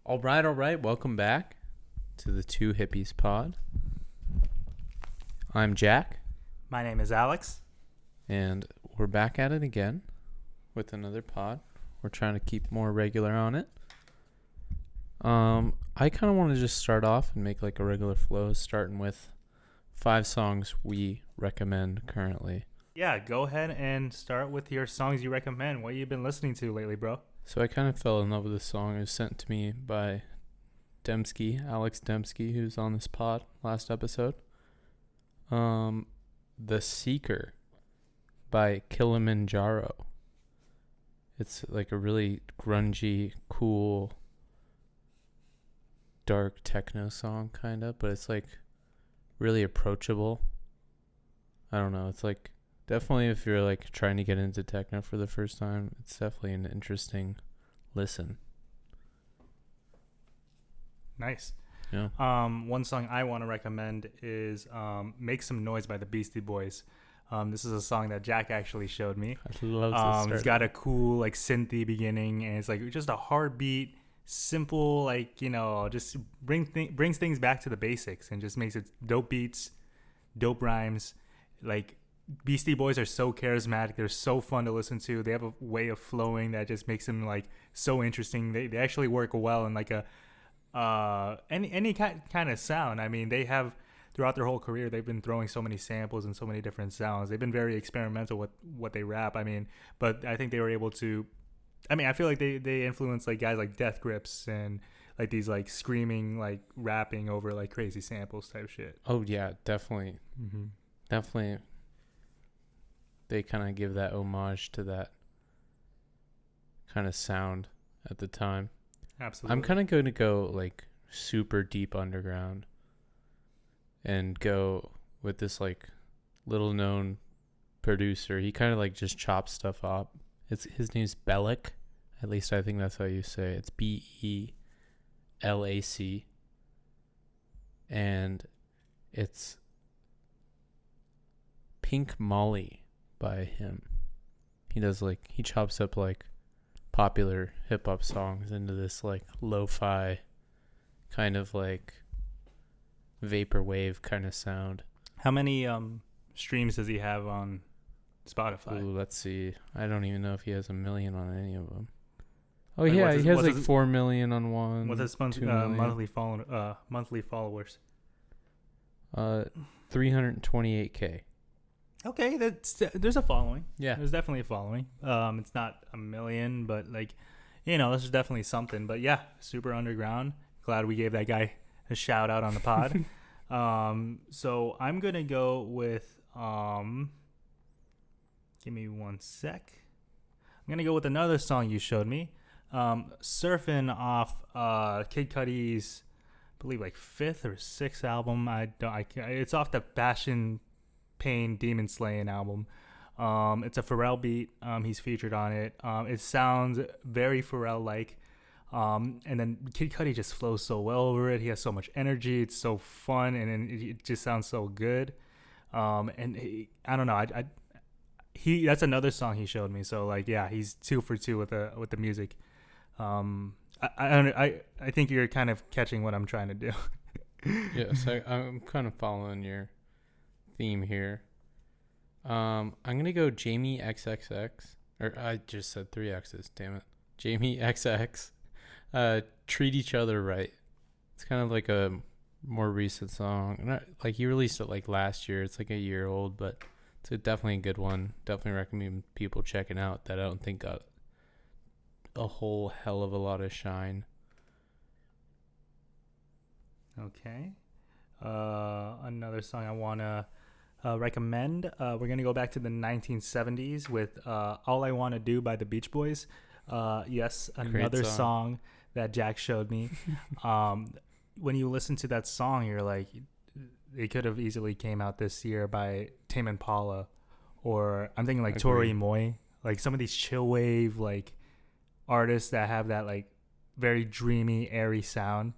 All right. Welcome back to the Two Hippies pod. I'm Jack, My name is Alex. and we're back at it again with another pod. We're trying to keep more regular on it. I kind of want to just start off and make like a regular flow, starting with 5 songs we recommend currently. Yeah, go ahead and start with your songs you recommend. What you've been listening to lately, bro? So I kind of fell in love with this song. It was sent to me by Alex Dembski, who's on this pod last episode. The Seeker by Kilimanjaro. It's like a really grungy, cool, dark techno song kind of, but it's like really approachable. I don't know. It's like definitely if you're like trying to get into techno for the first time, it's definitely an interesting listen. Nice. Yeah. One song I want to recommend is "Make Some Noise" by the Beastie Boys. This is a song that Jack actually showed me. I love this. It's got a cool like synthy beginning, and it's like just a hard beat, simple, like just brings things back to the basics and just makes it dope beats, dope rhymes. Like Beastie Boys are so charismatic. They're so fun to listen to. They have a way of flowing that just makes them like so interesting. They actually work well in like a any kind of sound. I mean, they have throughout their whole career, they've been throwing so many samples and so many different sounds. They've been very experimental with what they rap. I mean, but I think they were able to. I mean, I feel like they influence like guys like Death Grips and like these like screaming like rapping over like crazy samples type shit. Oh yeah, definitely. Mm-hmm. Definitely. They kind of give that homage to that kind of sound at the time. Absolutely. I'm kind of going to go like super deep underground and go with this like little known producer. He kind of like just chops stuff up. His name's Bellic. At least I think that's how you say it. It's Belac. And it's Pink Molly by him. He does like, he chops up like popular hip hop songs into this like lo-fi kind of like vaporwave kind of sound. How many streams does he have on Spotify? Ooh, let's see. I don't even know if he has 1 million on any of them. Oh Like, yeah, what's he his- has like his- 4 million on one. What's his 2 million. monthly followers? 328K. Okay, there's a following. Yeah. There's definitely a following. It's not 1 million, but like, this is definitely something. But yeah, super underground. Glad we gave that guy a shout out on the pod. So I'm gonna go with give me one sec. I'm gonna go with another song you showed me. Surfing off Kid Cudi's, I believe like 5th or 6th album. It's off the Passion Pain Demon Slaying album. It's a Pharrell beat. He's featured on it. It sounds very Pharrell like. And then Kid Cudi just flows so well over it. He has so much energy. It's so fun, and then it just sounds so good. I don't know. That's another song he showed me. So like, yeah, he's 2 for 2 with the music. I think you're kind of catching what I'm trying to do. Yes, I'm kind of following your theme here. I'm gonna go Jamie XXX, or I just said 3 X's. Damn it, Jamie XX. Treat Each Other Right. It's kind of like a more recent song. Like he released it like last year. It's like a year old, but it's definitely a good one. Definitely recommend people checking out that I don't think got a whole hell of a lot of shine. Okay. Another song I want to recommend. We're going to go back to the 1970s with All I Want to Do by the Beach Boys. Yes, another song that Jack showed me. When you listen to that song, you're like, it could have easily came out this year by Tame Impala, or I'm thinking like Tori Moy, like some of these chill wave like artists that have that like very dreamy, airy sound.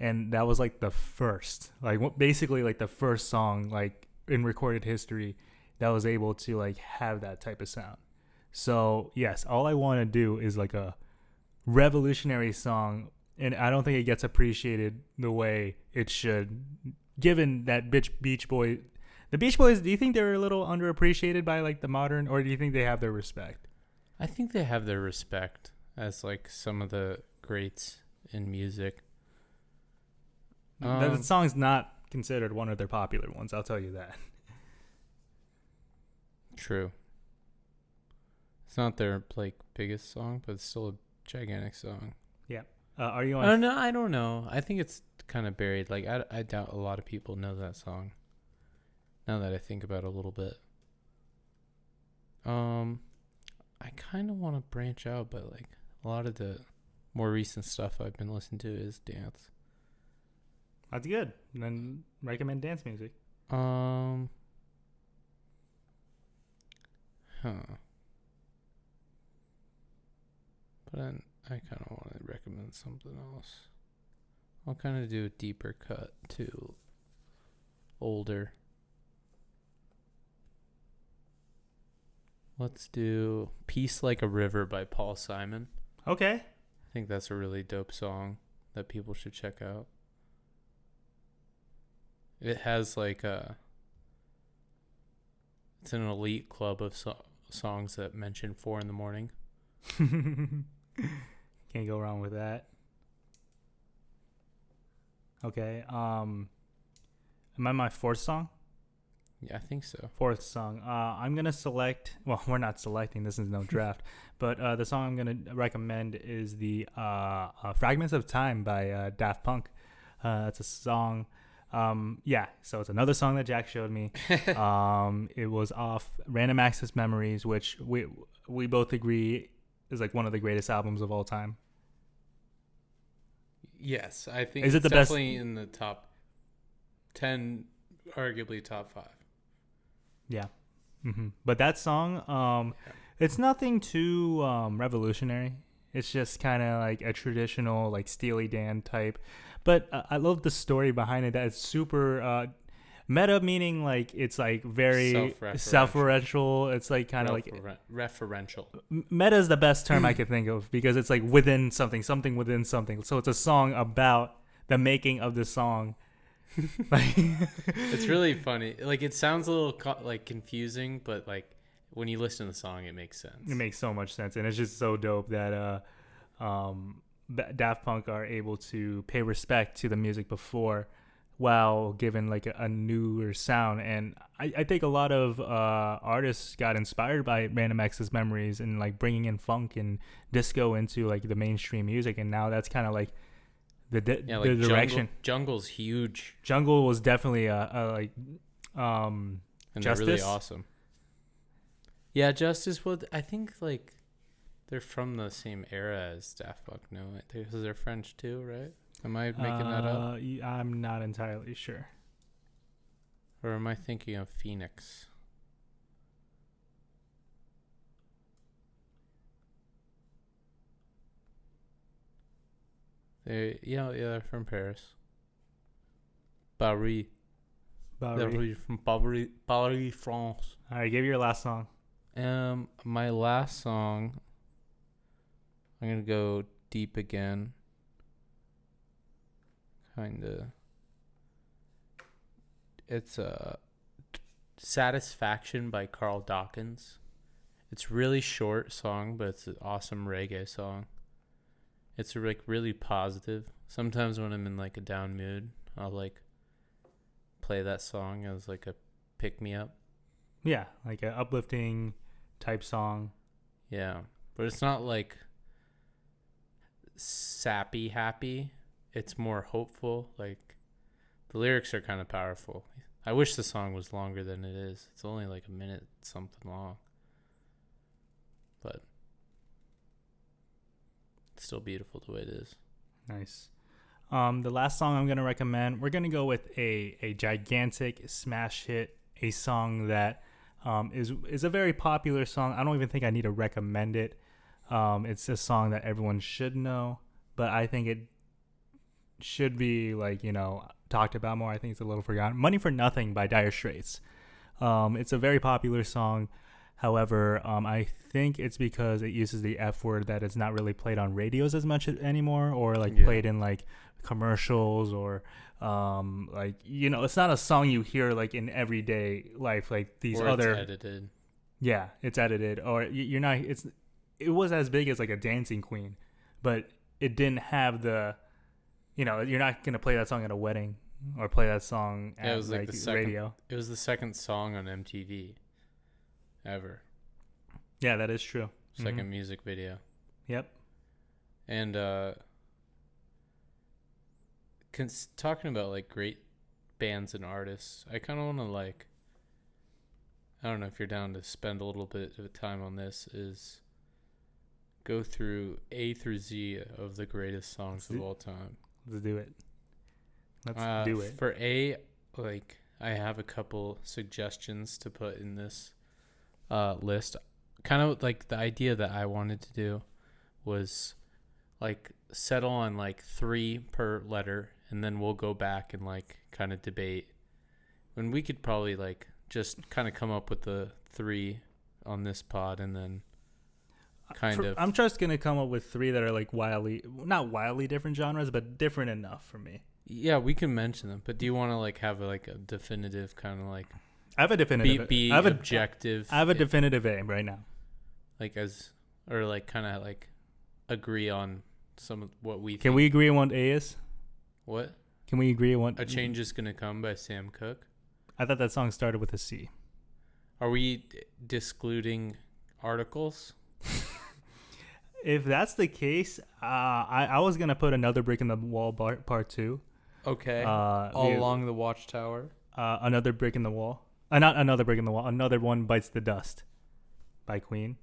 And that was like the first, like basically like the first song like in recorded history that was able to like have that type of sound. So yes, All I Want to Do is like a revolutionary song and I don't think it gets appreciated the way it should. Given that Beach Boy, the Beach Boys, do you think they're a little underappreciated by like the modern, or do you think they have their respect? I think they have their respect as like some of the greats in music. That song's not considered one of their popular ones. I'll tell you that. True. It's not their like biggest song, but it's still a gigantic song. Yeah. Are you on? Oh no, I don't know. I think it's kind of buried. Like I doubt a lot of people know that song. Now that I think about it a little bit. I kind of want to branch out, but like a lot of the more recent stuff I've been listening to is dance. That's good. And then recommend dance music. Huh. But then I kind of want to recommend something else. I'll kind of do a deeper cut to older. Let's do Peace Like a River by Paul Simon. Okay. I think that's a really dope song that people should check out. It has like it's an elite club of songs that mention 4 a.m. Can't go wrong with that. Okay. Am I my fourth song? Yeah, I think so. Fourth song. I'm gonna select. Well, we're not selecting. This is no draft. But the song I'm gonna recommend is the "Fragments of Time" by Daft Punk. It's a song. So it's another song that Jack showed me. It was off Random Access Memories, which we both agree is like one of the greatest albums of all time. Yes, I think is it it's the definitely best? In the top 10, arguably top 5. Yeah. But that song, it's nothing too revolutionary. It's just kind of like a traditional like Steely Dan type. But I love the story behind it. That it's super meta, meaning like it's like very self-referential. It's like kind of like referential. Meta is the best term I could think of because it's like within something within something. So it's a song about the making of the song. It's really funny. Like it sounds a little like confusing, but like when you listen to the song, it makes sense. It makes so much sense, and it's just so dope that Daft Punk are able to pay respect to the music before, while giving like a newer sound. And I think a lot of artists got inspired by Random Access Memories and like bringing in funk and disco into like the mainstream music, and now that's kind of like the direction. Jungle's huge. Jungle was definitely and they're really awesome. Yeah, Justice. Well, I think like they're from the same era as Daft Punk. No, because they're French too, right? Am I making that up? I'm not entirely sure. Or am I thinking of Phoenix? They're from Paris. Paris. They're from Paris, France. All right, give your last song. My last song, I'm gonna go deep again. Kinda. It's Satisfaction by Carl Dawkins. It's a really short song, but it's an awesome reggae song. It's like really positive. Sometimes when I'm in like a down mood, I'll like play that song as like a pick me up. Yeah, like an uplifting type song. Yeah, but it's not like sappy happy. It's more hopeful. Like the lyrics are kind of powerful. I wish the song was longer than it is. It's only like a minute something long, but it's still beautiful the way it is. Nice. The last song I'm gonna recommend, we're gonna go with a gigantic smash hit, a song that is a very popular song. I don't even think I need to recommend it. It's a song that everyone should know, but I think it should be like, talked about more. I think it's a little forgotten. Money for Nothing by Dire Straits. It's a very popular song. However, I think it's because it uses the F word that it's not really played on radios as much anymore, or like Yeah. played in like commercials, or like, you know, it's not a song you hear like in everyday life like these Or other. it's edited. Yeah, it's edited, or you're not. It was as big as like a Dancing Queen, but it didn't have the. You know, you're not gonna play that song at a wedding or play that song Yeah, it at was like like the second. radio. It was the second song on MTV ever. Yeah, that is true. Second music video. Yep. And talking about like great bands and artists, I kind of want to like, I don't know if you're down to spend a little bit of time on this, is go through A through Z of the greatest songs of all time. Let's do it. Let's do it. For A, like, I have a couple suggestions to put in this list. Kind of like the idea that I wanted to do was like settle on like 3 per letter, and then we'll go back and like kind of debate. And we could probably like just kind of come up with the 3 on this pod, and then I'm just gonna come up with 3 that are like not wildly different genres, but different enough for me. Yeah, we can mention them, but do you want to like have like a definitive kind of like I have a definitive. be objective? I have a definitive aim right now. Like or like kind of like agree on some of what we think. Can we agree on what A is? What? Can we agree on what A Change Is Gonna Come by Sam Cooke? I thought that song started with a C. Are we discluding articles? If that's the case, I was gonna put Another Brick in the Wall part 2. Okay. All Along the Watchtower. Another Brick in the Wall. Not Another Brick in the Wall. Another One Bites the Dust by Queen.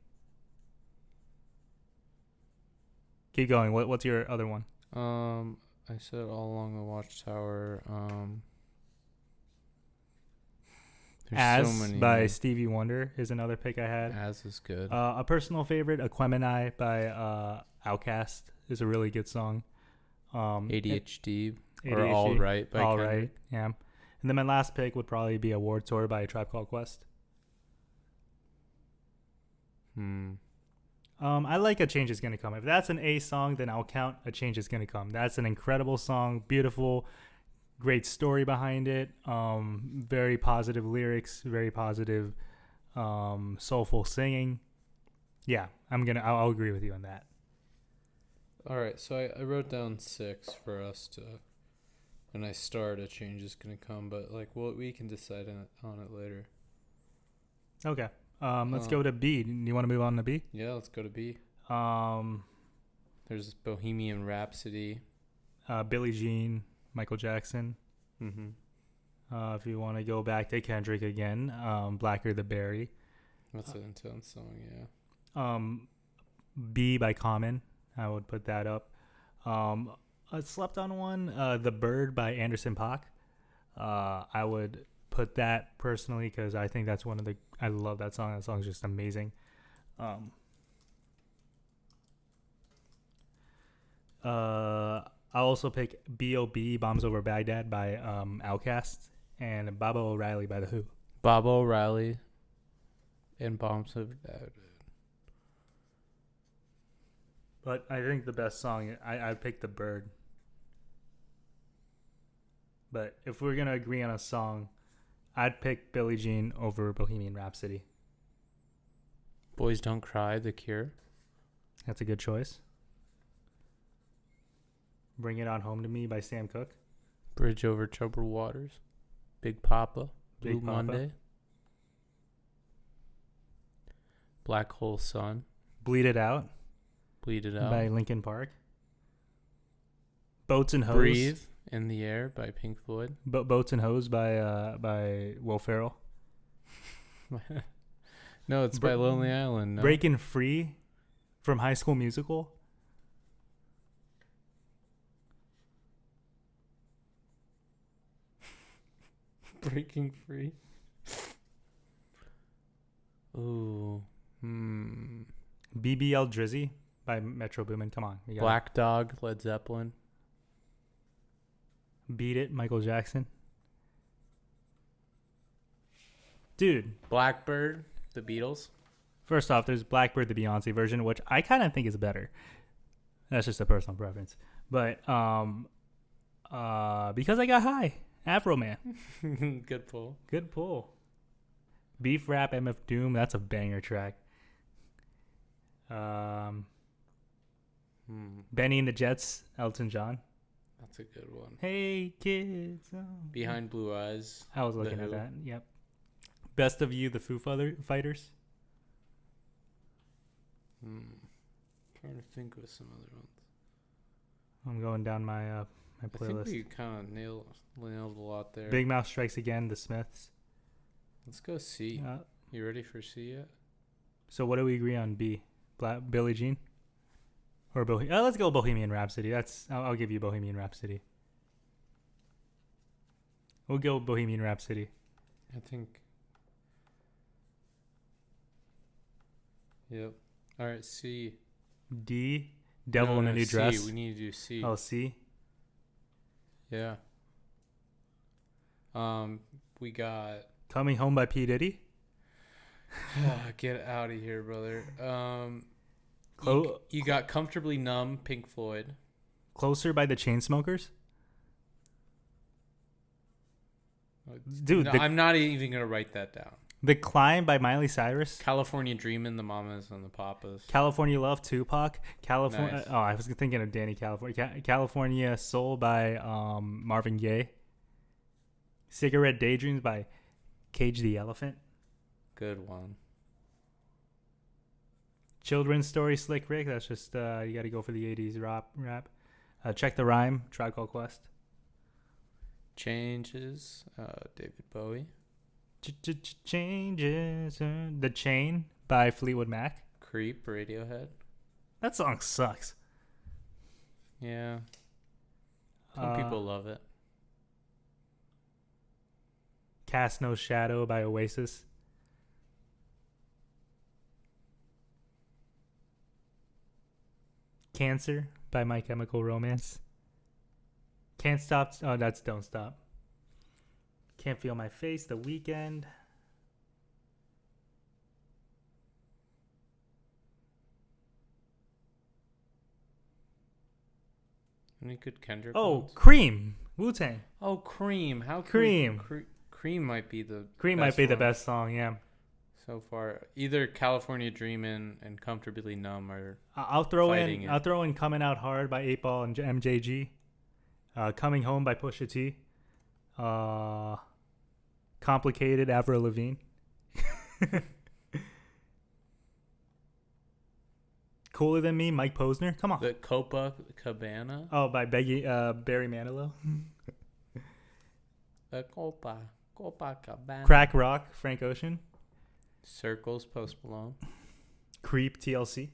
Keep going. What's your other one? I said All Along the Watchtower. As so many by Stevie Wonder is another pick I had. As is good. A personal favorite, Aquemini by Outkast is a really good song. ADHD or ADHD, All Right by All Kendrick. Right, yeah. And then my last pick would probably be a War Tour by Tribe Called Quest. I like A Change Is Gonna Come. If that's an A song, then I'll count A Change Is Gonna Come. That's an incredible song, beautiful, great story behind it. Very positive lyrics, very positive, soulful singing. Yeah, I'll agree with you on that. All right, so I wrote down 6 for us to, when I start, A Change Is Gonna Come, but like we can decide on it later. Okay. Let's go to B. Do you want to move on to B? Yeah, let's go to B. Um, There's Bohemian Rhapsody. Billie Jean, Michael Jackson. Mm-hmm. If you want to go back to Kendrick again, Blacker the Berry. That's an intense song, yeah. B by Common. I would put that up. I slept on one. The Bird by Anderson .Paak. I would put that personally because I think that's I love that song. That song's just amazing. I'll also pick B.O.B. Bombs Over Baghdad by Outkast and Baba O'Reilly by The Who. Baba O'Reilly and Bombs Over Baghdad. But I think the best song, I'd pick The Bird. But if we're going to agree on a song, I'd pick Billie Jean over Bohemian Rhapsody. Boys Don't Cry, The Cure. That's a good choice. Bring It On Home to Me by Sam Cooke. Bridge Over Troubled Waters. Big Papa. Blue Big Papa. Monday. Black Hole Sun. Bleed It Out Bleed It Out. by Linkin Park. Boats and Hose. Breathe in the Air by Pink Floyd. Boats and Hose by Will Ferrell. No, it's by Lonely Island. No? Breaking Free from High School Musical. Breaking Free. Ooh. BBL Drizzy by Metro Boomin. Come on. Black Dog, Led Zeppelin. Beat It, Michael Jackson. Dude. Blackbird, The Beatles. First off, there's Blackbird, the Beyonce version, which I kind of think is better. That's just a personal preference. But because I got high, Afro Man. Good pull. Good pull. Beef Rap, MF Doom. That's a banger track. Benny and the Jets, Elton John. That's a good one. Hey kids. Behind Blue Eyes. I was looking at that. Yep. Best of You, the Foo Fighters. Trying to think of some other ones. I'm going down my my I playlist. think we kind of nailed a lot there. Big Mouth Strikes Again, The Smiths. Let's go C. You ready for C yet? So what do we agree on? B, Billie Jean, or let's go Bohemian Rhapsody. I'll give you Bohemian Rhapsody. We'll go Bohemian Rhapsody. I think. Yep. All right, C. D, Devil in a New C. Dress. We need to do C. Oh, C. Yeah. We got. Coming Home by P. Diddy. Get out of here, brother. You got Comfortably Numb, Pink Floyd. Closer by the Chainsmokers. Dude, no, I'm not even gonna write that down. The Climb by Miley Cyrus. California Dreamin', the Mamas and the Papas. California Love, Tupac. California. Nice. Oh, I was thinking of Danny California. California Soul by Marvin Gaye. Cigarette Daydreams by Cage the Elephant. Good one. Children's Story, Slick Rick. That's just you got to go for the 80s rap. Check the Rhyme, Tribe Called Quest. Changes, David Bowie. Changes. The Chain by Fleetwood Mac. Creep, Radiohead. That song sucks. Yeah. Some people love it. Cast No Shadow by Oasis. Cancer by My Chemical Romance. Can't Stop. Oh, that's Don't Stop. Can't Feel My Face, The Weeknd. Any good Kendrick Oh, ones? Cream. Wu-Tang. Oh, Cream. How Cream. Cream might be the Cream might be the best song, yeah. so far. Either California Dreamin' and Comfortably Numb or I'll throw Fighting in It. I'll throw in Coming Out Hard by 8Ball and MJG. Coming Home by Pusha T. Complicated, Avril Lavigne. Cooler Than Me, Mike Posner. Come on. the Copacabana. Oh, by Barry Manilow. The Copacabana. Crack Rock, Frank Ocean. Circles, Post Malone. Creep, TLC.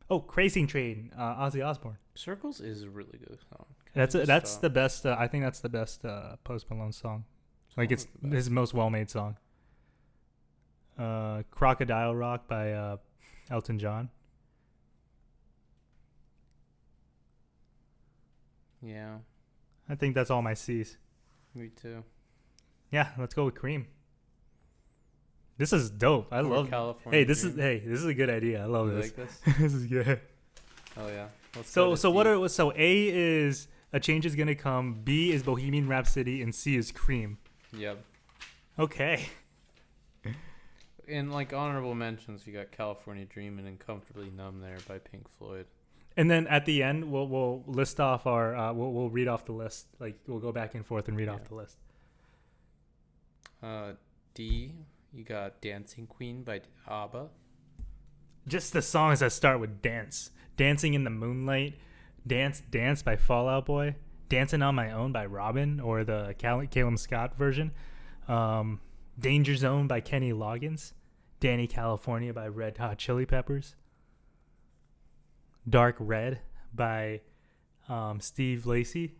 Oh, Crazing Train, Ozzy Osbourne. Circles is a really good song. That's the best. I think that's the best Post Malone song. Like it's his most well-made song. Crocodile Rock by Elton John. Yeah, I think that's all my C's. me too. Yeah, let's go with Cream. This is dope. I love. California. Hey, this is a good idea. I love You this. like this? This is good. Oh yeah. So A is A Change Is Gonna Come. B is Bohemian Rhapsody, and C is Cream. Yep. Okay. In like honorable mentions, you got California Dreamin' and Comfortably Numb there by Pink Floyd. And then at the end, we'll list off our we'll read off the list. Like we'll go back and forth and read off the list. D, you got Dancing Queen by ABBA. Just the songs that start with dance. Dancing in the Moonlight. Dance by Fall Out Boy. Dancing on My Own by Robin, or the Calum Scott version. Danger Zone by Kenny Loggins. Danny California by Red Hot Chili Peppers. Dark Red by Steve Lacy.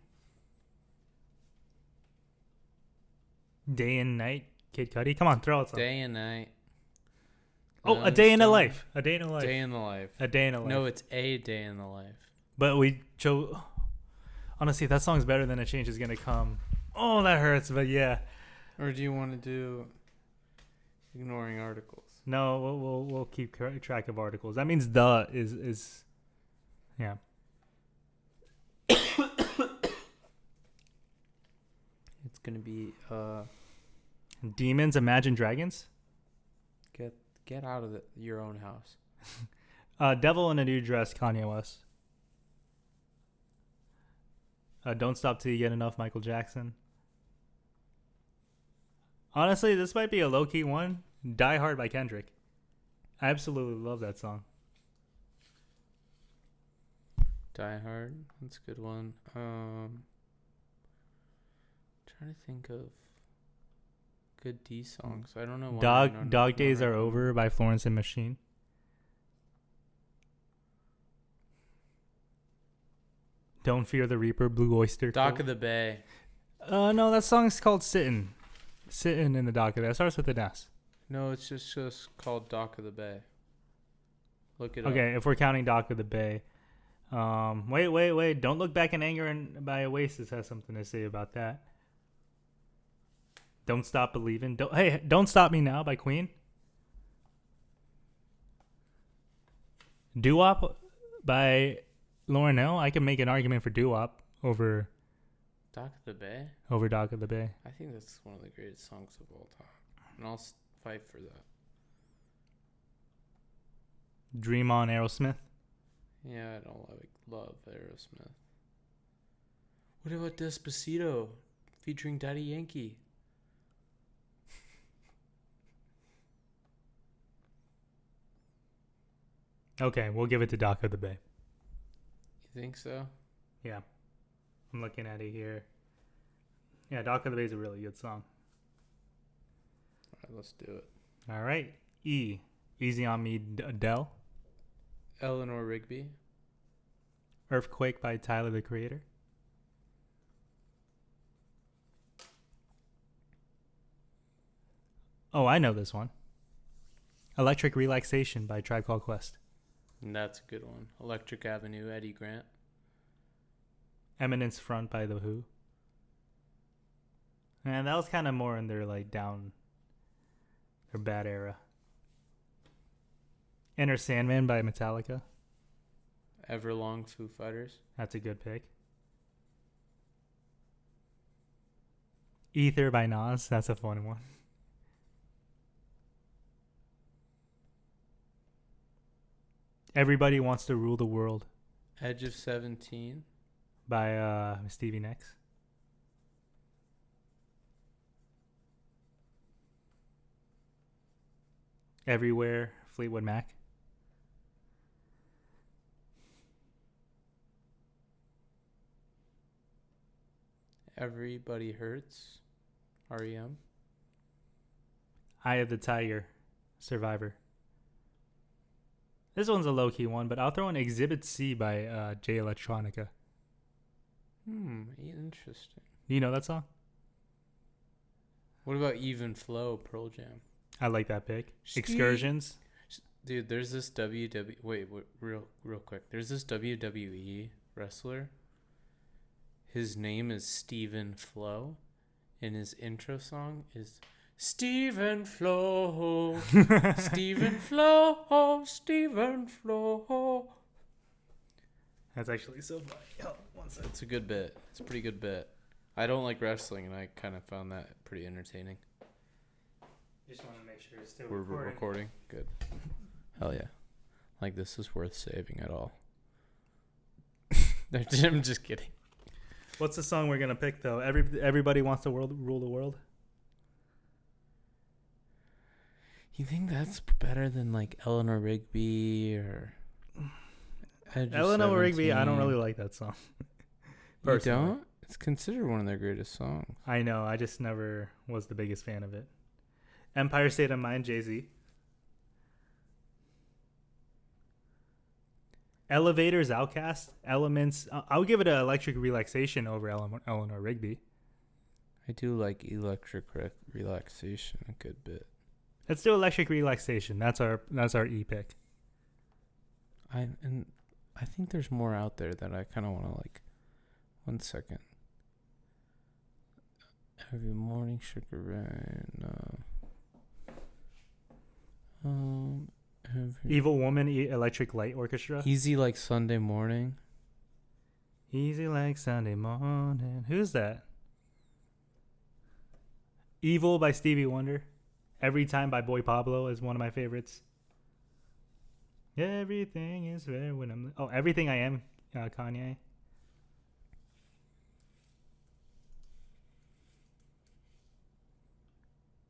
Day and Night, Kid Cudi. Come on, throw out something. Day and Night. Oh, A Day in the Life. A Day in the Life. Day in the Life. A Day in the Life. No, it's A Day in the Life. But we chose. Honestly, that song's better than A Change Is Gonna Come. Oh, that hurts, but yeah. Or do you want to do Ignoring Articles? No, we'll keep track of articles. That means the is yeah. It's gonna be Demons, Imagine Dragons. get out of your own house. Devil in a New Dress, Kanye West. Don't Stop Till You Get Enough, Michael Jackson. Honestly, this might be a low-key one. Die Hard by Kendrick. I absolutely love that song. Die Hard, that's a good one. Trying to think of good D songs. I don't know why. Dog Days Are Over by Florence and Machine. Don't Fear the Reaper, Blue Oyster Dock Cult. of the Bay. No, that song's called Sittin'. Sittin' in the Dock of the Bay. That starts with an S. No, it's just called Dock of the Bay. Look it up. Okay, if we're counting Dock of the Bay. Wait. Don't Look Back in Anger by Oasis has something to say about that. Don't Stop Believing. Don't Stop Me Now by Queen. Doo-Wop by Lauryn Hill. I can make an argument for Doo-Wop over Dock of the Bay? Dock of the Bay. I think that's one of the greatest songs of all time. And I'll fight for that. Dream On, Aerosmith. Yeah, I don't love Aerosmith. What about Despacito featuring Daddy Yankee? Okay, we'll give it to Dock of the Bay. You think so? Yeah. I'm looking at it here. Yeah, Dock of the Bay is a really good song. All right, let's do it. All right. E. Easy on Me, Adele. Eleanor Rigby. Earthquake by Tyler, the Creator. Oh, I know this one. Electric Relaxation by Tribe Called Quest. And that's a good one. Electric Avenue, Eddie Grant. Eminence Front by The Who. And that was kind of more in their their bad era. Enter Sandman by Metallica. Everlong, Foo Fighters. That's a good pick. Ether by Nas. That's a fun one. Everybody Wants to Rule the World Edge of 17. by Stevie Nicks. Everywhere, Fleetwood Mac. Everybody Hurts, REM. Eye of the Tiger, Survivor. This one's a low-key one, but I'll throw in Exhibit C by Jay Electronica. Interesting. Do you know that song? What about Even Flow, Pearl Jam? I like that pick. Excursions. Dude, there's this real quick. There's this WWE wrestler. His name is Stephen Flo, and his intro song is Stephen Flo, Stephen Flo, Stephen Flo. That's actually so funny. Oh, one second. It's a good bit. It's a pretty good bit. I don't like wrestling, and I kind of found that pretty entertaining. Just want to make sure it's still We're recording. recording. Good. Hell yeah. Like, this is worth saving at all. I'm just kidding. What's the song we're gonna pick though? Everybody Wants to Rule the World. You think that's better than like Eleanor Rigby or Edge of Eleanor Rigby? I don't 17? really like that song. You Personally. don't? It's considered one of their greatest songs. I know. I just never was the biggest fan of it. Empire State of Mind, Jay-Z. Elevators, Outcast. Elements. I would give it an Electric Relaxation over Eleanor Rigby. I do like Electric Relaxation a good bit. Let's do Electric Relaxation. That's our E pick. I think there's more out there that I kind of want to like. 1 second. Every morning, Sugar Ray. No. Um, Evil Woman, Electric Light Orchestra. Easy like Sunday morning. Easy like Sunday morning. Who's that? Evil by Stevie Wonder. Every Time by Boy Pablo is one of my favorites. Everything is fair when I'm. Oh, Everything I Am, Kanye.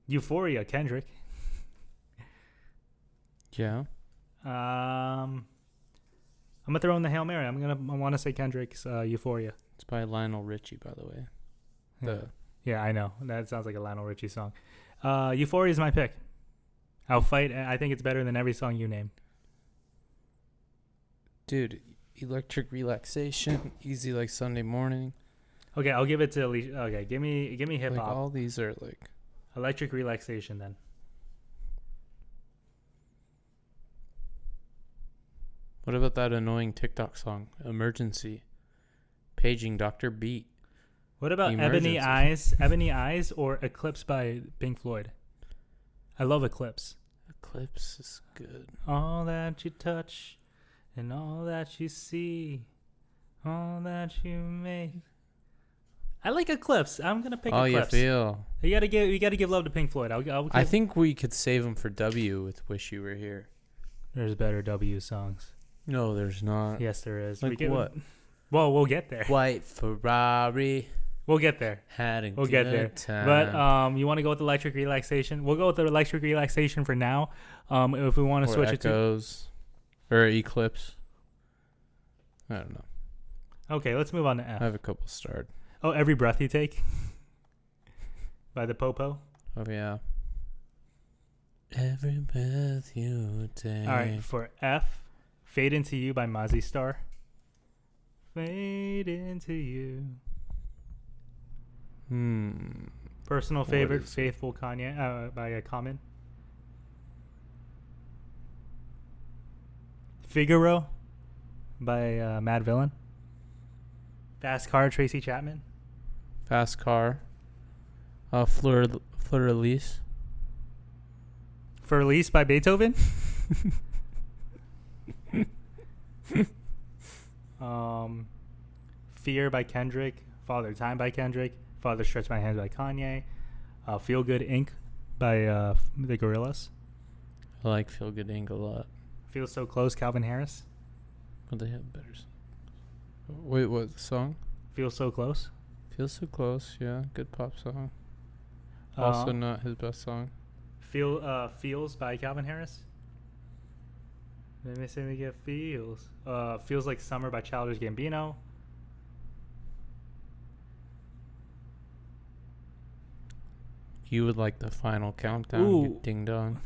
Euphoria, Kendrick. Yeah. I'm gonna throw in the Hail Mary. I want to say Kendrick's Euphoria. It's by Lionel Richie, by the way. The Yeah, I know. That sounds like a Lionel Richie song. Euphoria is my pick. I'll fight. I think it's better than every song you name. dude, Electric Relaxation, Easy like Sunday morning. Okay, I'll give it to Alicia. Okay, give me hip Like hop. all these are like Electric Relaxation then. what about that annoying TikTok song, Emergency? Paging Dr. Beat. What about Emergency. Ebony Eyes or Eclipse by Pink Floyd? I love Eclipse. Eclipse is good. All that you touch and all that you see, all that you make. I like Eclipse. I'm gonna pick Oh, Eclipse. you feel? You gotta give love to Pink Floyd. I think we could save them for W with Wish You Were Here. there's better W songs. No, there's not. Yes, there is. Like what? Well, we'll get there. White Ferrari. We'll get there. Had a We'll get there. good time. But you want to go with Electric Relaxation? We'll go with the Electric Relaxation for now. If we want to or switch it to Echoes. Or Eclipse. I don't know. okay, let's move on to F. I have a couple starred. Oh, Every Breath You Take by the Popo. Oh, yeah. Every breath you take. All right, for F, Fade Into You by Mozzie Star. Fade Into You. Personal What favorite, is it? Faithful Kanye by Common. Figaro by Mad Villain. Fast Car, Tracy Chapman. Fast Car. Fleur Elise. For Release by Beethoven. Fear by Kendrick. Father Time by Kendrick. Father Stretch My Hands by Kanye. Feel Good Inc. by the Gorillaz. I like Feel Good Inc. a lot. Feel So Close, Calvin Harris. But they have better songs. Wait, what song? Feel So Close. Feel So Close, yeah. Good pop song. Also not his best song. Feels by Calvin Harris. Let me say we get Feels. Feels Like Summer by Childish Gambino. You would like the final countdown, you Ooh. ding dong.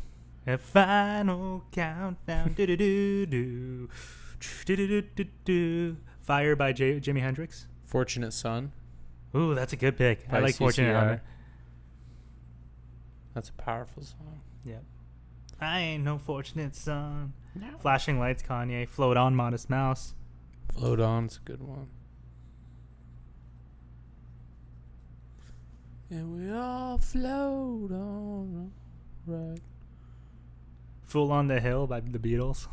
A final countdown. Do do do do. Do do do do do. Fire by Jimi Hendrix. Fortunate Son. Ooh, that's a good pick. I By like Fortunate on CCR. it. That's a powerful song. Yep. I ain't no fortunate son. No. Flashing Lights, Kanye. Float On, Modest Mouse. Float On's a good one. And we all float on, right? Fool on the Hill by the Beatles.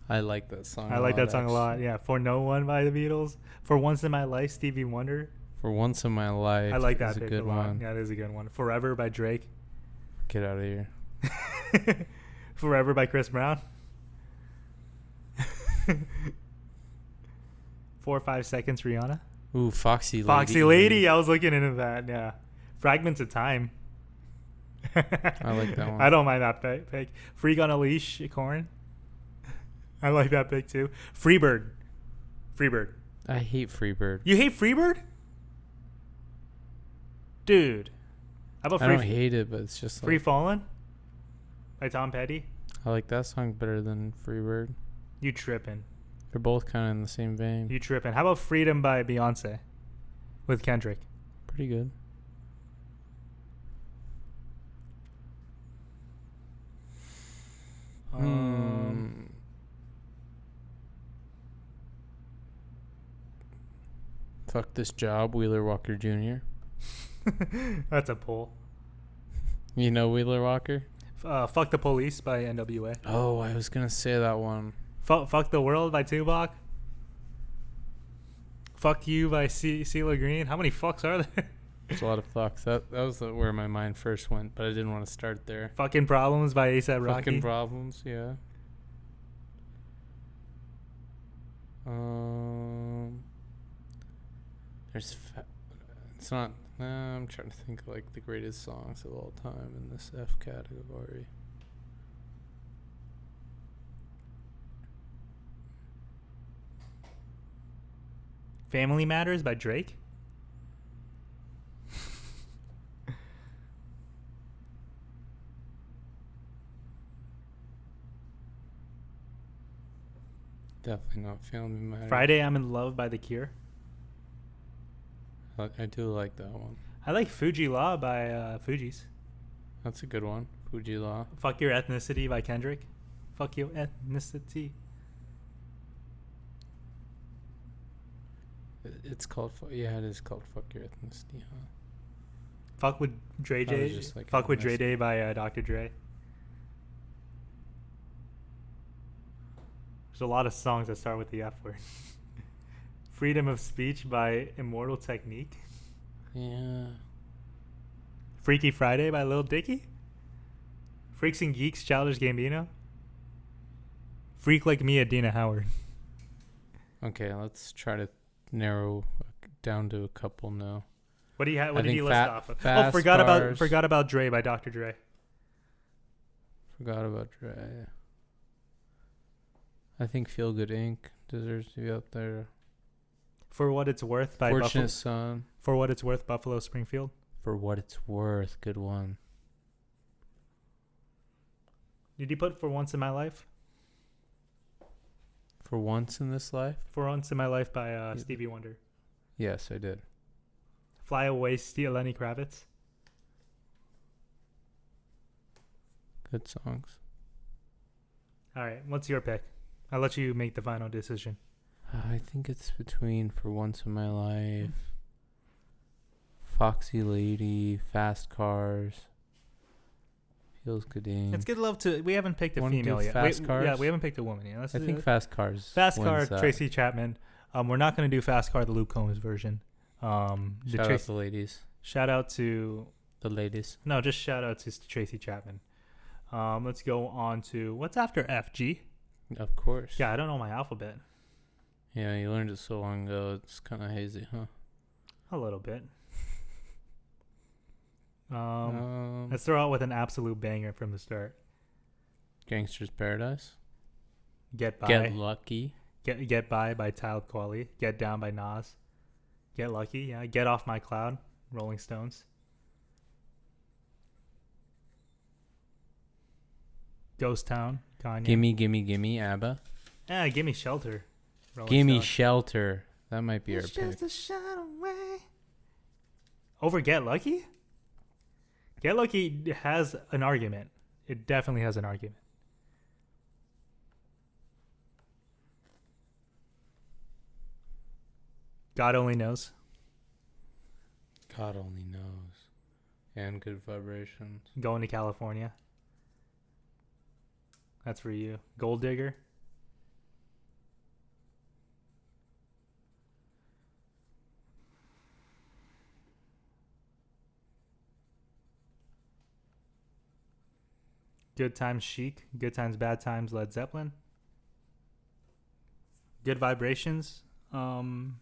I like that song. I like that song a lot. Yeah. For No One by the Beatles. For Once in My Life, Stevie Wonder. For Once in My Life. I like that is a pick good a lot. one. Yeah, it is a good one. Forever by Drake. Get out of here. Forever by Chris Brown. 4 or 5 seconds, Rihanna. Ooh, Foxy Lady. Foxy Lady. I was looking into that. Yeah. Fragments of Time. I like that one. I don't mind that pick. Freak on a Leash, Korn. I like that pick too. Freebird. I hate Freebird. You hate Freebird? Dude. How about I don't hate it, but it's just Free like, Fallin' by Tom Petty? I like that song better than Freebird. You tripping. They're both kind of in the same vein. You tripping. How about Freedom by Beyonce with Kendrick? Pretty good. Fuck This Job, Wheeler Walker Jr. That's a pull. You know Wheeler Walker? Fuck the Police by NWA. Oh, I was gonna say that one. Fuck the World by Tupac. Fuck You by CeeLo Green. How many fucks are there? There's a lot of fucks. That was where my mind first went, but I didn't want to start there. Fucking Problems by A$AP Rocky. Fucking Problems, yeah. It's not. I'm trying to think of like the greatest songs of all time in this F category. Family Matters by Drake. Definitely not Family Matters. Friday I'm in Love by The Cure. I do like that one. I like Fuji Law by Fugees. That's a good one. Fuji Law. Fuck Your Ethnicity by Kendrick. Fuck Your Ethnicity. It's called. Yeah, it is called Fuck Your Ethnicity, huh? Fuck with Dre That was Day. just like Fuck with Dre ethnicity. Day by Dr. Dre. There's a lot of songs that start with the F word. Freedom of Speech by Immortal Technique. Yeah. Freaky Friday by Lil Dicky. Freaks and Geeks, Childish Gambino. Freak Like Me, Adina Howard. Okay, let's try to narrow down to a couple now. What do you have? I What did think you list off of? Fast Forgot about Dre by Dr. Dre. Forgot about Dre. I think Feel Good Inc. deserves to be up there. For What It's Worth by Fortunate Buffalo. Son. For What It's Worth, Buffalo Springfield. For What It's Worth. Good one. Did you put For Once in My Life? For Once in This Life? For Once in My Life by Stevie Wonder. Yes, I did. Fly Away, Lenny Kravitz. Good songs. All right, what's your pick? I'll let you make the final decision. I think it's between For Once in My Life, Foxy Lady, Fast Cars, Feels Good Inc. Let's give love to. We haven't picked a Wanna do female yet. Fast Yeah, Cars? we haven't picked a woman yet. I think Fast Cars. Fast wins Car, that. Tracy Chapman. We're not going to do Fast Car, the Luke Combs version. Shout out the ladies. Shout out to The ladies. no, just shout out to Tracy Chapman. Let's go on to what's after FG. Of course. Yeah, I don't know my alphabet. Yeah, you learned it so long ago. It's kind of hazy, huh? A little bit. Um, Let's throw out with an absolute banger from the start. Gangster's Paradise. Get By. Get Lucky. Get By Talib Kweli. Get Down by Nas. Get Lucky, yeah. Get Off My Cloud, Rolling Stones. Ghost Town, Kanye. Gimme, ABBA. Gimme Shelter. Rolling Gimme Stones. Shelter. That might be our It's pick. just a shot away. Over Get Lucky? Get Lucky has an argument. It definitely has an argument. God Only Knows. God only knows. And Good Vibrations. Going to California. That's for you. Gold Digger. Good Times Chic. Good Times Bad Times Led Zeppelin. Good Vibrations. Good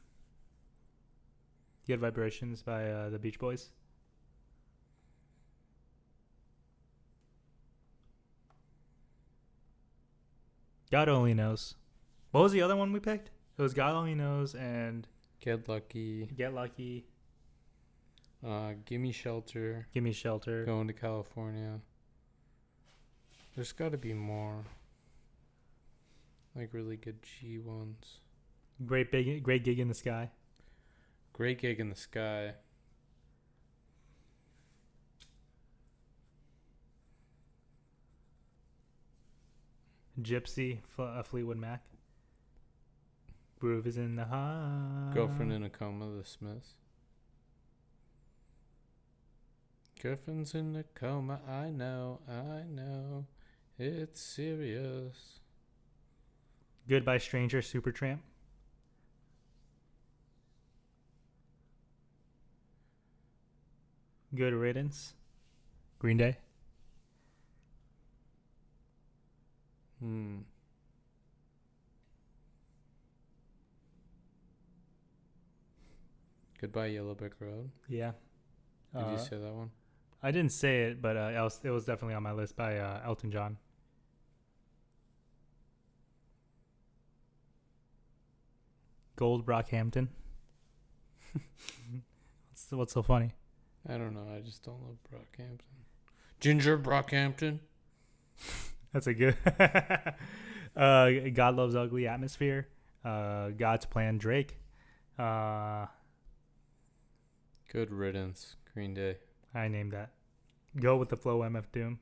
Vibrations by the Beach Boys. God Only Knows. What was the other one we picked? It was God Only Knows and Get Lucky. Get Lucky. Gimme Shelter. Gimme Shelter. Going to California. There's got to be more. Like really good G ones. Great Gig in the Sky. Great Gig in the Sky. Gypsy, Fleetwood Mac. Groove is in the heart. Girlfriend in a Coma, The Smiths. Griffin's in a coma. I know. It's serious. Goodbye Stranger, Supertramp. Good Riddance, Green Day. Goodbye Yellow Brick Road. Yeah. Did you say that one? I didn't say it, but it was definitely on my list by Elton John. Gold Brockhampton. What's so funny? I don't know. I just don't love Brockhampton. Ginger Brockhampton. That's a good. God Loves Ugly, Atmosphere. God's Plan, Drake. Good Riddance, Green Day. I named that. Go with the Flow, MF Doom.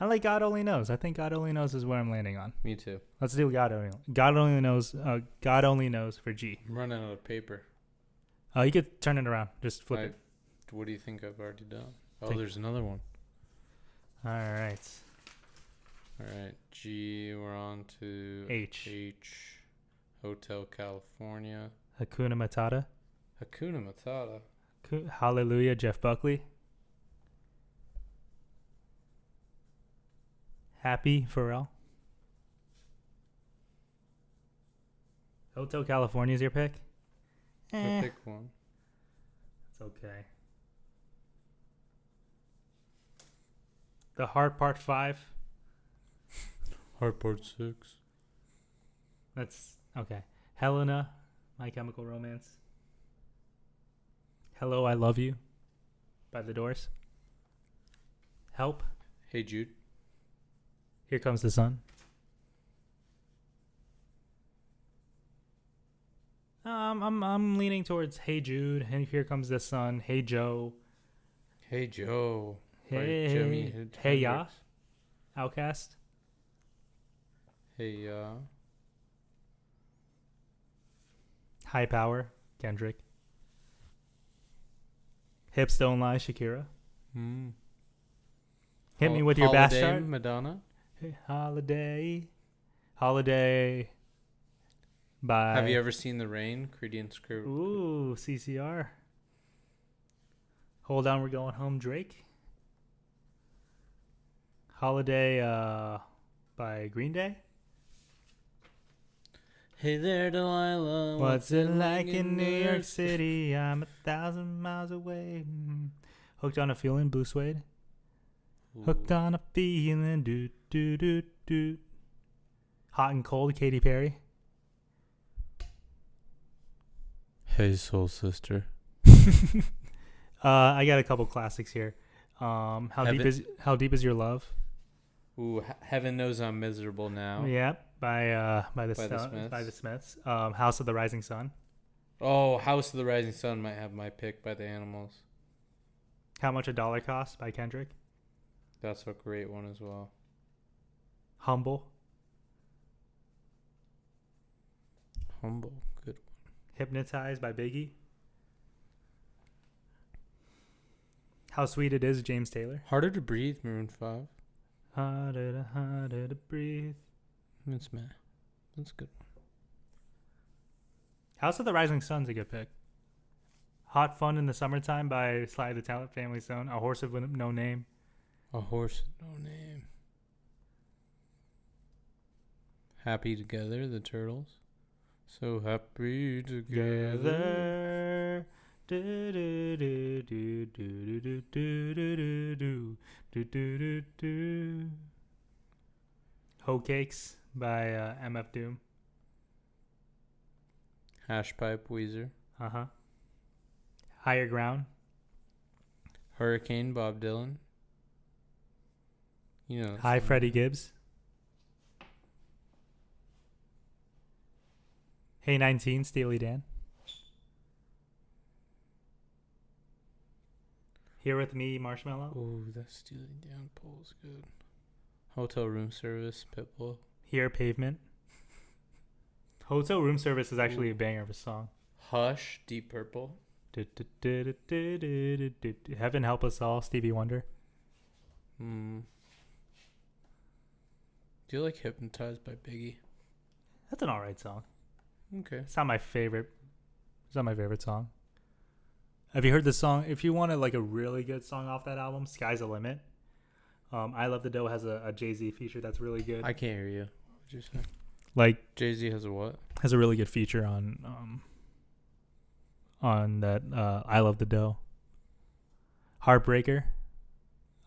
I like God Only Knows. I think God Only Knows is where I'm landing on. Me too. Let's do God Only. God Only Knows. God Only Knows for G. I'm running out of paper. You could turn it around. Just flip it. What do you think I've already done? Oh, Take- there's another one. All right. All right. G, we're on to H. Hotel California. Hakuna Matata. Hakuna Matata. Hallelujah, Jeff Buckley. Happy, Pharrell. Hotel California is your pick? I pick one. It's okay. The Heart Part 5. Heart Part 6. That's okay. Helena, My Chemical Romance. Hello, I Love You by The Doors. Help. Hey Jude. Here Comes the Sun. I'm leaning towards Hey Jude, and Here Comes the Sun. Hey Joe. Hey Joe. Hey, Jimmy hey Ya. Hendrix. Outcast. Hey High Power. Kendrick. Hips Don't Lie. Shakira. Hit me with your bass Holiday, chart. Madonna. Hey, Holiday. By. Have you ever seen The Rain? Credence Clearwater. Ooh, CCR. Hold On, We're Going Home, Drake. Holiday by Green Day. Hey there, Delilah. What's it like in New York City? I'm 1,000 miles away. Hooked on a Feeling, Blue Suede. Ooh. Hooked on a Feeling, do do do do. Hot and Cold, Katy Perry. Hey, Soul Sister. I got a couple classics here. How deep is your love? Ooh, Heaven Knows I'm Miserable Now. Yep, by the Smiths. Smiths. House of the Rising Sun. Oh, House of the Rising Sun might have my pick by the Animals. How Much a Dollar Costs by Kendrick. That's a great one as well. Humble. Humble. Good. Hypnotized by Biggie. How Sweet It Is, James Taylor. Harder to Breathe, Maroon 5. Harder to breathe. That's meh. That's a good one. House of the Rising Sun's a good pick. Hot Fun in the Summertime by Sly the Talent Family Stone. A Horse with No Name. A Horse with No Name. Happy Together, the Turtles. So happy together. Do do do do do do do do do do do do. Hoe Cakes by MF Doom. Hash Pipe, Weezer. Higher Ground. Hurricane, Bob Dylan. You know. Hi, Freddie Gibbs. Hey 19, Steely Dan. Here With Me, Marshmello. Oh, that Steely Dan poll's good. Hotel Room Service, Pitbull. Here, Pavement. Hotel Room Service is actually a banger of a song. Hush, Deep Purple. Heaven Help Us All, Stevie Wonder. Do you like Hypnotized by Biggie? That's an alright song. Okay. It's not my favorite. It's not my favorite song. Have you heard the song? If you wanted like a really good song off that album, Sky's the Limit. I Love the Dough has a Jay-Z feature that's really good. I can't hear you. What'd you say? Like Jay-Z has a what? has a really good feature on that I Love the Dough. Heartbreaker,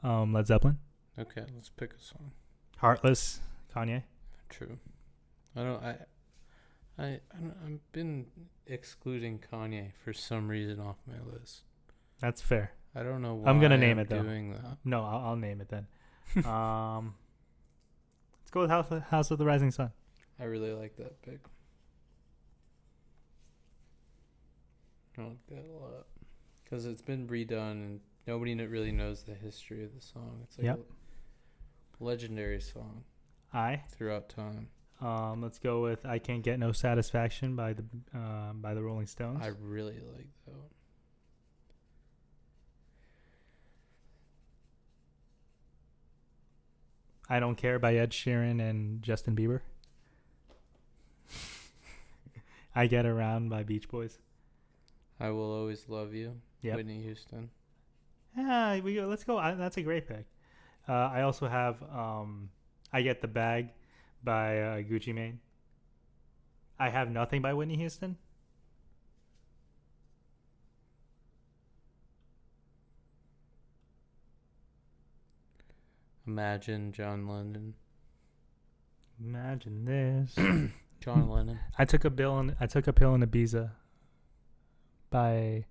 Led Zeppelin. Okay, let's pick a song. Heartless, Kanye. True. I've been excluding Kanye for some reason off my list. That's fair. I don't know why I'm gonna name it though. doing that. No, I'll name it then. Let's go with House of the Rising Sun. I really like that pick. I like that a lot. Because it's been redone and nobody really knows the history of the song. It's like a legendary song throughout time. Let's go with I Can't Get No Satisfaction by the Rolling Stones. I really like that one. I Don't Care by Ed Sheeran and Justin Bieber. I Get Around by Beach Boys. I Will Always Love You, Whitney Houston. Yeah, let's go. That's a great pick. I also have I Get the Bag by Gucci Mane. I Have Nothing by Whitney Houston. Imagine, John Lennon. Imagine this. John Lennon. I Took a Pill in Ibiza by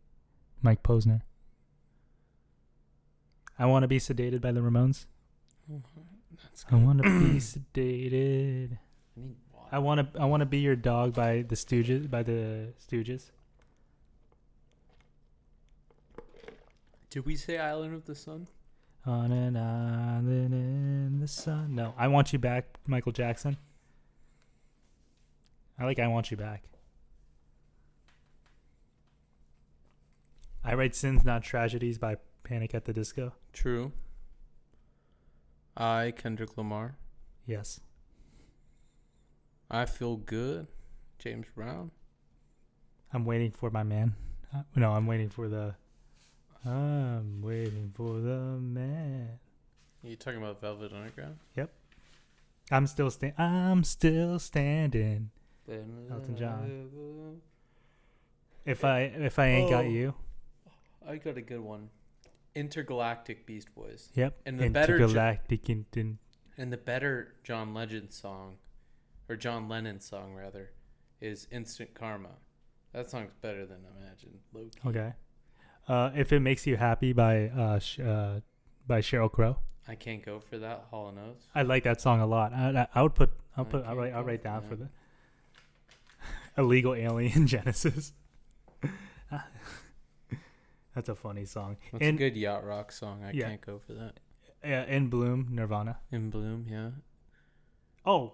Mike Posner. I Want to Be Sedated by the Ramones. That's I want to be sedated. I need water. I want to Be Your Dog by the Stooges. Did we say Island of the Sun? On an island in the sun. No, I Want You Back, Michael Jackson. I like I Want You Back. I Write Sins, Not Tragedies by Panic at the Disco. True. Kendrick Lamar. Yes. I Feel Good, James Brown. I'm waiting for my man. I'm waiting for the man. Are you talking about Velvet Underground? I'm still standing. Elton John. If I ain't got you. I got a good one. Intergalactic Beast Boys. Yep. And the better John Legend song, or John Lennon song rather, is Instant Karma. That song's better than Imagine. Low-key. Okay. If It Makes You Happy by Sheryl Crow. I Can't Go For That, Hall & Oates. I like that song a lot. I'll write down for the Illegal Alien Genesis. That's a funny song. That's a good yacht rock song. I Can't Go For That. Yeah, In Bloom, Nirvana. In Bloom, yeah. Oh.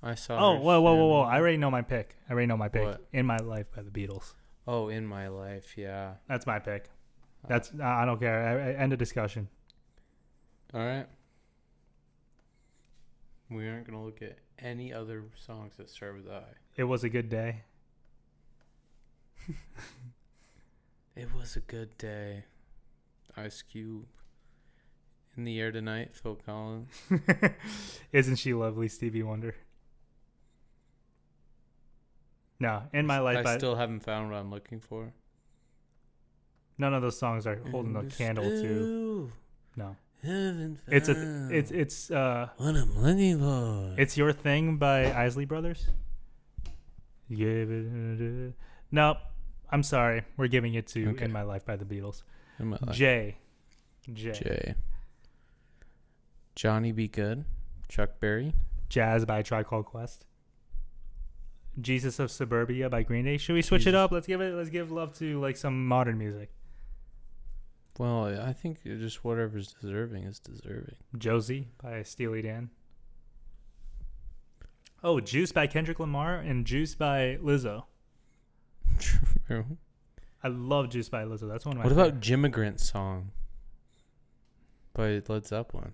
I saw. Oh, whoa! I already know my pick. What? In My Life by the Beatles. Oh, In My Life, yeah. That's my pick. That's I don't care. End of discussion. All right. We aren't gonna look at any other songs that start with I. It Was a Good Day. It Was a Good Day. Ice Cube. In the Air Tonight, Phil Collins. Isn't She Lovely, Stevie Wonder. No, In My Life. I still haven't found what I'm looking for. None of those songs are holding a candle to. No. It's what I'm looking for. It's Your Thing by Isley Brothers. Nope. I'm sorry. We're giving it to In My Life by the Beatles. In My Life. J. Johnny Be Good. Chuck Berry. Jazz by Tribe Called Quest. Jesus of Suburbia by Green Day. Should we switch it up? Let's give love to like some modern music. Well, I think just whatever's deserving is deserving. Josie by Steely Dan. Oh, Juice by Kendrick Lamar and Juice by Lizzo. True. I love Juice by Lizzo. That's one of my. What about favorite. Jimmigrant Song by Led Zeppelin?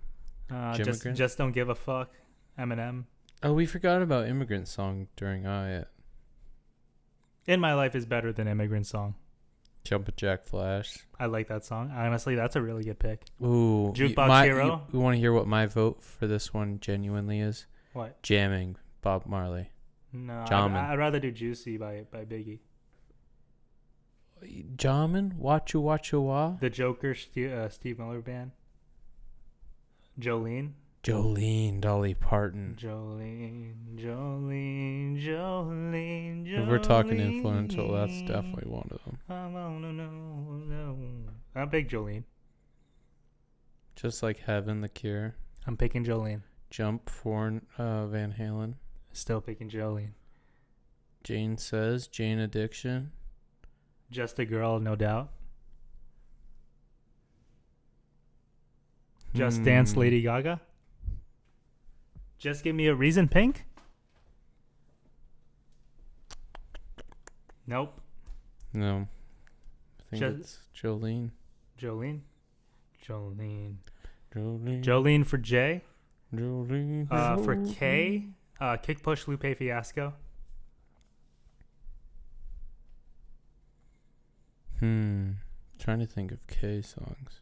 Jimmigrant? Just don't give a fuck. Eminem. Oh, we forgot about Immigrant Song during it. In My Life is better than Immigrant Song. Jumpin' Jack Flash. I like that song. Honestly, that's a really good pick. Ooh. Jukebox Hero? You want to hear what my vote for this one genuinely is? What? Jamming, Bob Marley. No, Jamming. I'd rather do Juicy by Biggie. Jamming? Watcha Watcha Wah? The Joker, Steve Miller Band. Jolene. Dolly Parton. Jolene. If we're talking influential, that's definitely one of them. I wanna know. I'm picking Jolene. Just like Heaven, The Cure. I'm picking Jolene. Jump for Van Halen. Still picking Jolene. Jane Says, Jane Addiction. Just a Girl, No Doubt. Just Dance, Lady Gaga. Just Give Me a Reason, Pink. Nope. No. I think Just- it's Jolene. Jolene. Jolene. Jolene for J. Jolene. For K. Kick Push Lupe Fiasco. Trying to think of K songs.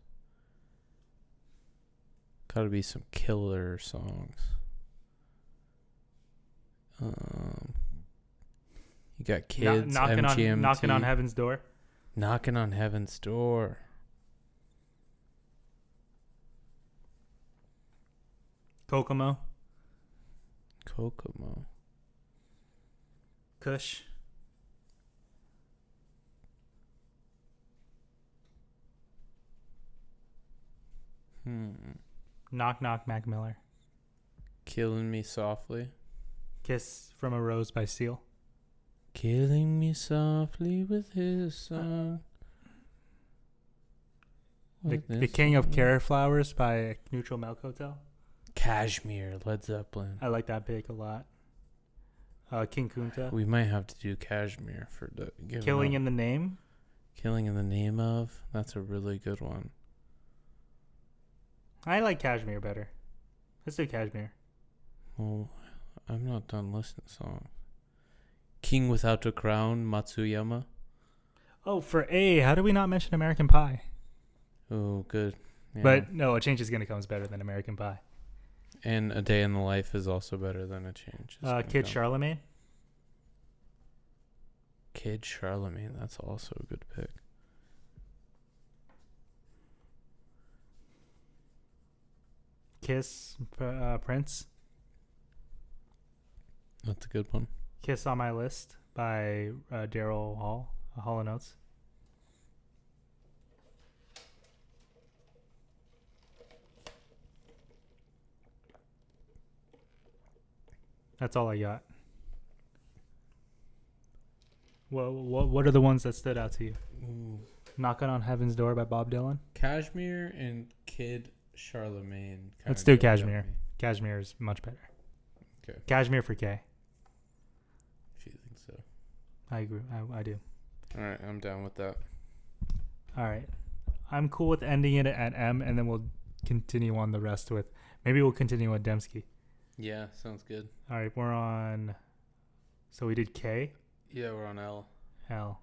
Gotta be some killer songs. You got Kids, MGMT. Knocking on Heaven's Door. Knocking on Heaven's Door. Kokomo. Kokomo. Kush. Knock Knock Mac Miller. Killing Me Softly. Kiss from a Rose by Seal. Killing me softly with his song. The King of Carrot Flowers by Neutral Milk Hotel. Kashmir, Led Zeppelin. I like that pick a lot. King Kunta. We might have to do Kashmir for the Killing in the Name. Killing in the Name of. That's a really good one. I like Kashmir better. Let's do Kashmir. Well, I'm not done listening to songs. King Without a Crown, Matsuyama. Oh, for A, how do we not mention American Pie? Oh, good. Yeah. But no, A Change Is Gonna Come is better than American Pie. And A Day in the Life is also better than A Change. Kid Charlemagne. Kid Charlemagne, that's also a good pick. Kiss, Prince. That's a good one. Kiss on My List by Daryl Hall, Hall & Oates. That's all I got. What are the ones that stood out to you? Knocking on Heaven's Door by Bob Dylan. Kashmir and Kid Charlemagne. Let's do Kashmir. Kashmir is much better. Okay. Kashmir for K. If you think so. I agree. I do. All right, I'm down with that. All right. I'm cool with ending it at M, and then we'll continue on the rest with. Maybe we'll continue with Dembski. Yeah, sounds good. All right, we're on. So we did K. Yeah, we're on L. L.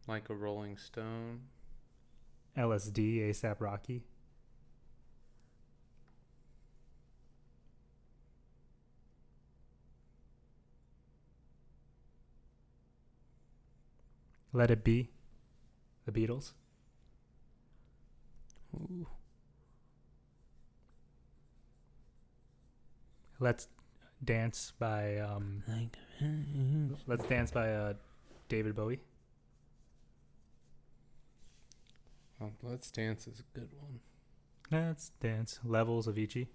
Like a Rolling Stone. LSD, ASAP Rocky. Let It Be, The Beatles. Ooh. Let's Dance by Let's Dance by David Bowie. Let's Dance is a good one. Let's Dance, Levels of Avicii.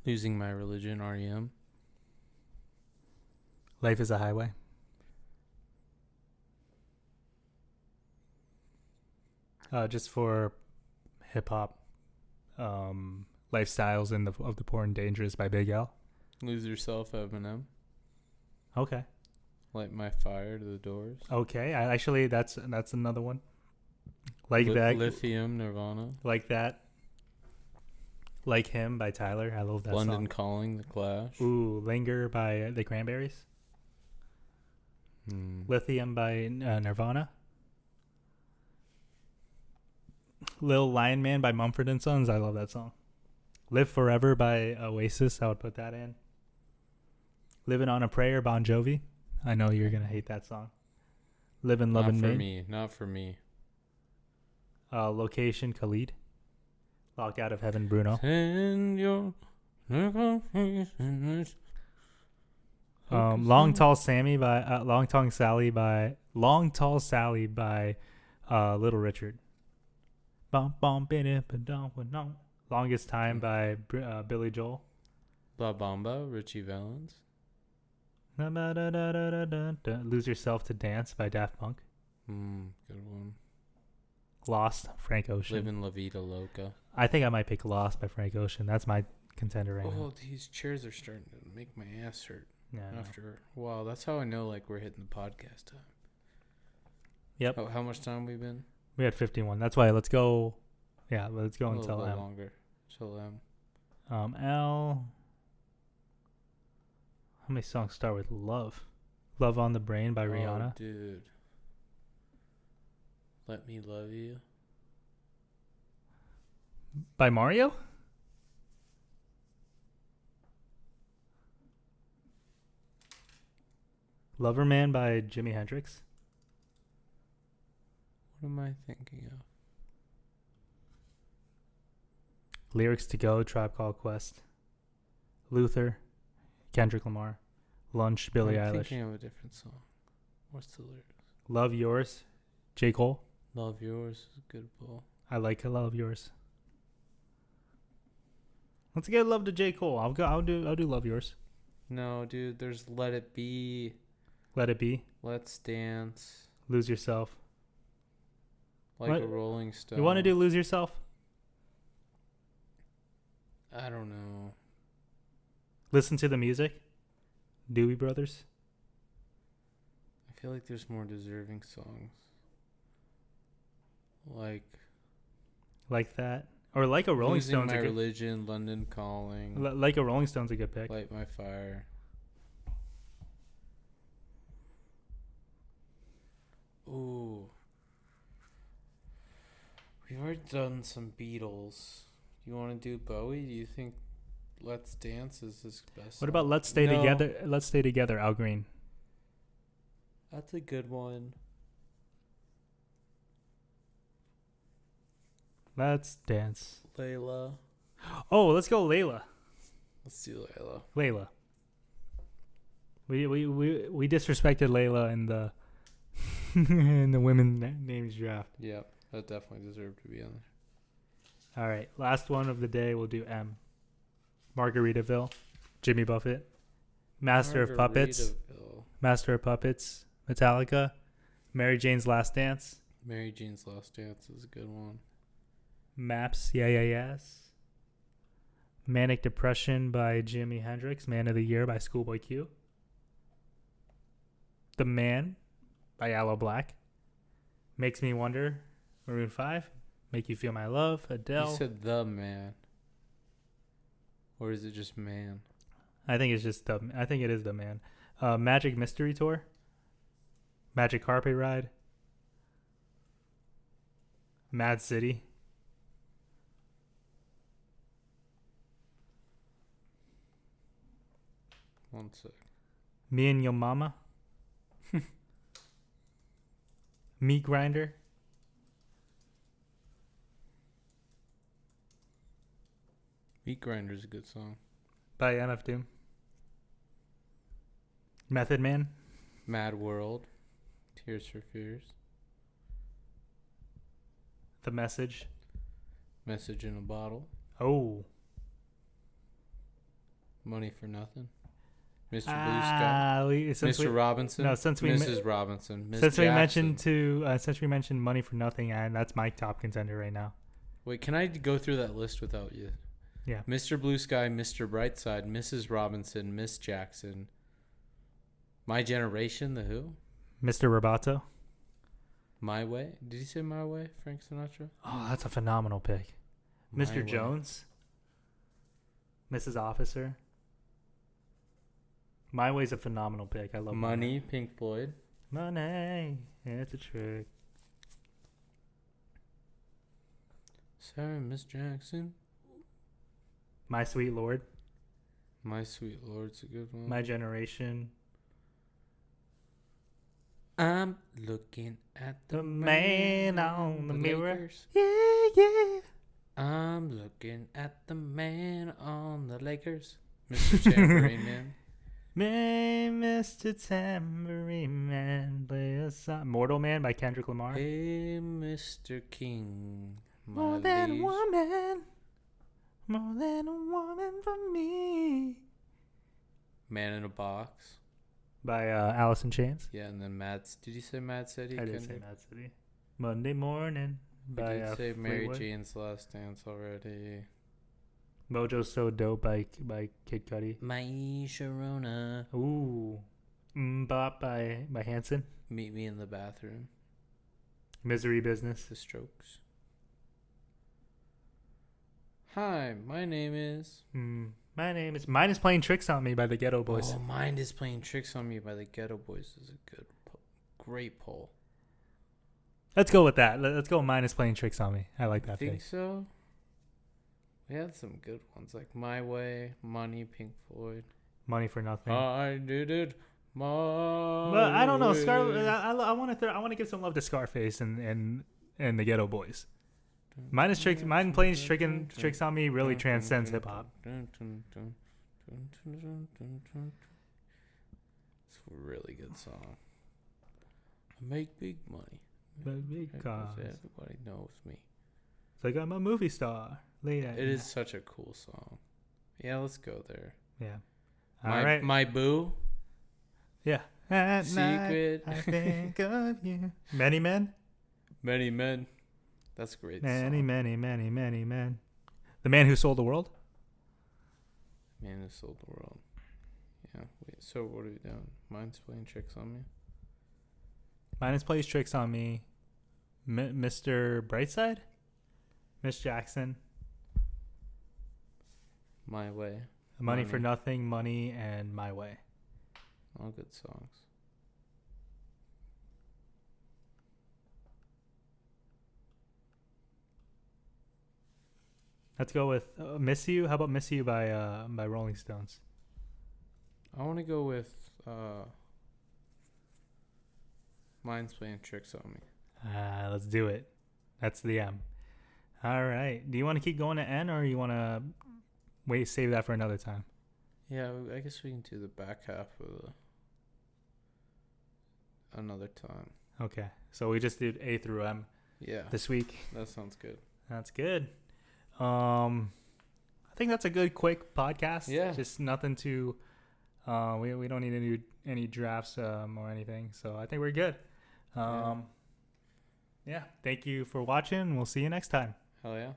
Losing My Religion, REM. Life is a Highway. Just for hip hop, Lifestyles of the Poor and Dangerous by Big L. Lose Yourself, Eminem. Okay. Light My Fire, to The Doors. Okay. I actually that's another one. Like that. Lithium, Nirvana. Like that. Like Him by Tyler. I love that London song. Calling, The Clash. Ooh, Linger by the Cranberries. Lithium by Nirvana. Lil Lion Man by Mumford and Sons. I love that song. Live Forever by Oasis. I would put that in. Living on a Prayer, Bon Jovi. I know you're gonna hate that song. Live and Love Not and for Made. me. Not for me. Location Khalid. Locked Out of Heaven Bruno. Send your Long Tall Sally by Little Richard. Longest Time by Billy Joel. La Bamba, Richie Valens. Lose Yourself to Dance by Daft Punk. Good one. Lost, Frank Ocean. Living La Vida Loca. I think I might pick Lost by Frank Ocean. That's my contender right now. Oh, these chairs are starting to make my ass hurt. Yeah. After wow, that's how I know like we're hitting the podcast time. Yep. Oh, how much time we been? We had 51. That's why let's go. Yeah, let's go A little until bit M. longer. Till M. L. How many songs start with Love? Love on the Brain by Rihanna. Oh, dude. Let Me Love You. By Mario? Loverman by Jimi Hendrix. What am I thinking of? Lyrics to Go, Tribe Called Quest. Luther, Kendrick Lamar. Lunch, Billie I'm Eilish. thinking of a different song. What's the lyrics? Love Yours, J. Cole. Love Yours is a good pull. I like Love Yours. Let's get love to J. Cole. I'll do Love Yours. No, dude, there's Let It Be. Let It Be. Let's Dance. Lose Yourself. Like What? a Rolling Stone. You want to do Lose Yourself? I don't know. Listen to the Music. Doobie Brothers. I feel like there's more deserving songs. Like that. Or Like a Rolling Losing Stone's My a good, Religion, London Calling, Like a Rolling Stone's a good pick. Light My Fire. Ooh. We've already done some Beatles. You want to do Bowie? Do you think Let's Dance is his best What about song? Let's Stay No. Together? Let's Stay Together, Al Green. That's a good one. Let's Dance. Layla. Oh, let's go Layla. Let's do Layla. Layla. We disrespected Layla in the in the women names draft. Yep, that definitely deserved to be on there. All right, last one of the day. We'll do M. Margaritaville, Jimmy Buffett, Master of Puppets, Margaritaville. Master of Puppets, Metallica, Mary Jane's Last Dance, Mary Jane's Last Dance is a good one. Maps, Yes, Manic Depression by Jimi Hendrix, Man of the Year by Schoolboy Q, The Man by Aloe Black, Makes Me Wonder, Maroon 5, Make You Feel My Love, Adele. You said The Man. Or is it just Man? I think it is The Man. Magic Mystery Tour, Magic Carpet Ride, Mad City. One sec. Me and Your Mama. Meat Grinder. Meat Grinder's a good song. By MF Doom. Method Man. Mad World. Tears for Fears. The Message. Message in a Bottle. Oh. Money for Nothing. Mr. Blue Sky. Mr. Robinson. No, since we Mrs. Robinson. Miss since we Jackson. mentioned Money for Nothing, and that's my top contender right now. Wait, can I go through that list without you? Yeah. Mr. Blue Sky, Mr. Brightside, Mrs. Robinson, Miss Jackson. My Generation, The Who? Mr. Roboto. My Way? Did you say My Way, Frank Sinatra? Oh, that's a phenomenal pick. My Mr. Way. Jones. Mrs. Officer. My Way's a phenomenal pick. I love Money, Pink Floyd. Money. It's a trick. Sorry, Miss Jackson. My Sweet Lord. My Sweet Lord's a good one. My Generation. I'm looking at The man on the mirror. Lakers. Yeah, yeah. I'm looking at the man on the Lakers. Mr. Tambourine Man. May Mr. Tambourine Man play a song. Mortal Man by Kendrick Lamar. Hey, Mr. King. My More than a liege. woman. More than a woman for me. Man in a Box. By Alice in Chains. Yeah, and then Did you say Mad City? I did say Mad City. Monday Morning We by did say Mary Fleetwood. Jane's Last Dance already. Mojo's So Dope by Kid Cudi. My Sharona. Ooh. Mbop by Hanson. Meet Me in the Bathroom. Misery Business. The Strokes. Hi, my name is... My name is... Mine is Playing Tricks on Me by the Ghetto Boys. Oh, Mind is Playing Tricks on Me by the Ghetto Boys is a good, great poll. Let's go with that. Let's go Mine is Playing Tricks on Me. I like I that think thing. so. We had some good ones like My Way, Money, Pink Floyd. Money for Nothing. I did it my But I don't know. way. I want to give some love to Scarface and the Ghetto Boys. Mine playing tricks on me really transcends hip hop. It's a really good song. I make big money. Because Everybody knows me. it's like I'm a movie star. Late at It is such a cool song. Yeah, let's go there. Yeah. All My, right. My Boo. Yeah. At Secret. night, I think of you. Many Men. Many Men. That's a great. Many, song. many, many, many men. The Man Who Sold the World. Man Who Sold the World. Yeah. So what are we doing? Mine's Playing Tricks on Me. Minus Plays Tricks on Me. Mr. Brightside. Miss Jackson. My Way. Money for Money. Nothing. Money and My Way. All good songs. Let's go with Miss You. How about Miss You by Rolling Stones? I want to go with Mine's Playing Tricks on Me. Let's do it. That's the M. All right. Do you want to keep going to N or you want to save that for another time? Yeah, I guess we can do the back half of another time. Okay. So we just did A through M Yeah, this week. that sounds good. That's good. I think that's a good quick podcast. Yeah. Just nothing to we don't need any drafts or anything. So I think we're good. Yeah. Thank you for watching. We'll see you next time. Hell yeah.